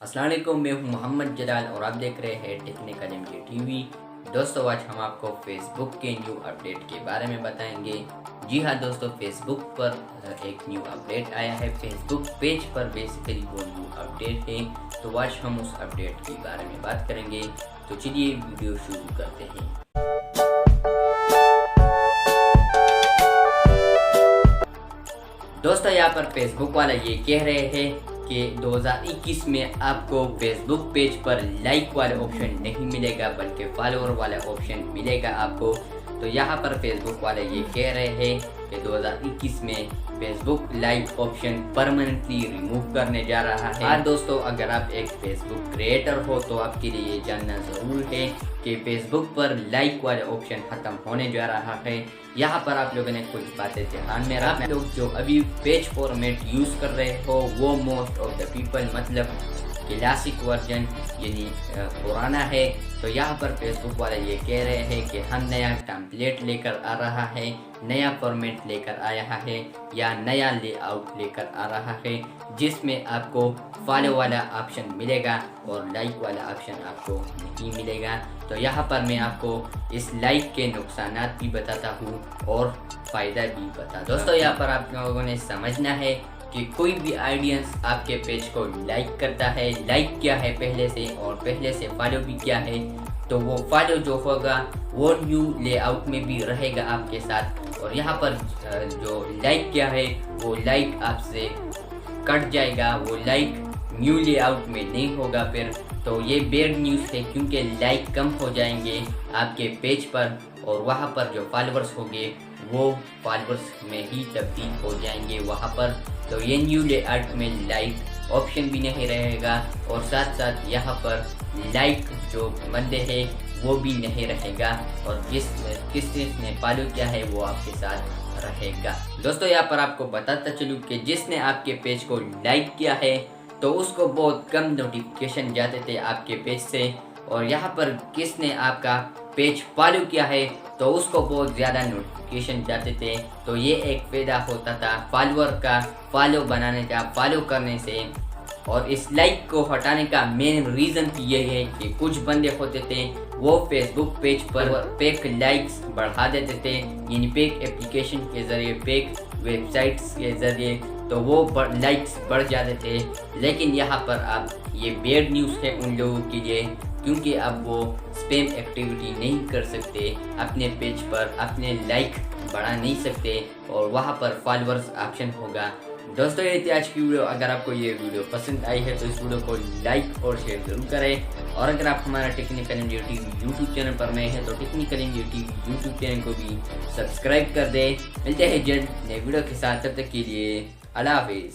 अस्सलाम वालेकुम, मैं हूं मोहम्मद जलाल और आप देख रहे हैं टेक्निकल एमजे टीवी। दोस्तों, आज हम आपको फेसबुक के न्यू अपडेट के बारे में बताएंगे। जी हाँ दोस्तों, फेसबुक पर एक न्यू अपडेट आया है। फेसबुक पेज पर बेसिकली वो न्यू अपडेट है, तो आज हम उस अपडेट के बारे में बात करेंगे। तो चलिए वीडियो शुरू करते हैं। दोस्तों, यहाँ पर फेसबुक वाला ये कह रहे हैं कि 2021 में आपको फेसबुक पेज पर लाइक वाला ऑप्शन नहीं मिलेगा, बल्कि फॉलोअर वाला ऑप्शन मिलेगा आपको। तो यहाँ पर फेसबुक वाले ये कह रहे हैं कि 2021 में Facebook like option permanently remove करने जा रहा है। हाँ दोस्तों, अगर आप एक फेसबुक क्रिएटर हो तो आपके लिए ये जानना ज़रूर है कि फेसबुक पर लाइक वाला ऑप्शन ख़त्म होने जा रहा है। यहाँ पर आप लोगों ने कुछ बातें ध्यान में रखना। लोग जो अभी पेज फॉर्मेट यूज़ कर रहे हो वो मोस्ट ऑफ द पीपल मतलब क्लासिक वर्जन यानी पुराना है। तो यहाँ पर फेसबुक वाले ये कह रहे हैं कि हम नया टेम्पलेट लेकर आ रहा है, नया फॉर्मेट लेकर आया है या नया लेआउट लेकर आ रहा है, जिसमें आपको फॉलो वाला ऑप्शन मिलेगा और लाइक वाला ऑप्शन आपको नहीं मिलेगा। तो यहाँ पर मैं आपको इस लाइक के नुकसानात भी बताता हूँ और फ़ायदा भी बताता हूँ। दोस्तों, यहाँ पर आप लोगों ने समझना है कि कोई भी ऑडियंस आपके पेज को लाइक करता है, लाइक किया है पहले से और पहले से फॉलो भी किया है, तो वो फॉलो जो होगा वो न्यू लेआउट में भी रहेगा आपके साथ। और यहाँ पर जो लाइक किया है वो लाइक आपसे कट जाएगा, वो लाइक न्यू लेआउट में नहीं होगा फिर। तो ये बैड न्यूज़ है, क्योंकि लाइक कम हो जाएंगे आपके पेज पर और वहाँ पर जो फॉलोअर्स होंगे वो फॉलोअर्स में ही तब्दील हो जाएंगे वहाँ पर। तो ये न्यू लेआउट में लाइक ऑप्शन भी नहीं रहेगा और साथ साथ यहाँ पर लाइक जो बंदे हैं वो भी नहीं रहेगा और किसने फॉलो किया है वो आपके साथ रहेगा। दोस्तों, यहाँ पर आपको बताता चलूँ कि जिसने आपके पेज को लाइक किया है तो उसको बहुत कम नोटिफिकेशन जाते थे आपके पेज से, और यहाँ पर किसने आपका पेज फॉलो किया है तो उसको बहुत ज़्यादा नोटिफिकेशन जाते थे। तो ये एक फ़ायदा होता था फॉलोअर का, फॉलो बनाने का, फॉलो करने से। और इस लाइक को हटाने का मेन रीज़न ये है कि कुछ बंदे होते थे वो फेसबुक पेज पर फेक लाइक्स बढ़ा देते थे, यानी फेक एप्लीकेशन के ज़रिए, फेक वेबसाइट्स के ज़रिए, तो वो लाइक्स बढ़ जाते थे। लेकिन यहाँ पर अब ये बैड न्यूज़ है उन लोगों के लिए, क्योंकि अब वो स्पैम एक्टिविटी नहीं कर सकते अपने पेज पर, अपने लाइक बढ़ा नहीं सकते और वहाँ पर फॉलोअर्स ऑप्शन होगा। दोस्तों, ये थी आज की वीडियो। अगर आपको ये वीडियो पसंद आई है तो इस वीडियो को लाइक और शेयर जरूर करें। और अगर आप हमारा technical MJ TV YouTube channel पर नए हैं तो technical MJ TV YouTube channel को भी सब्सक्राइब कर दें। मिलते हैं जल्द नए वीडियो के साथ, तब तक के लिए अल्लाह हाफिज़।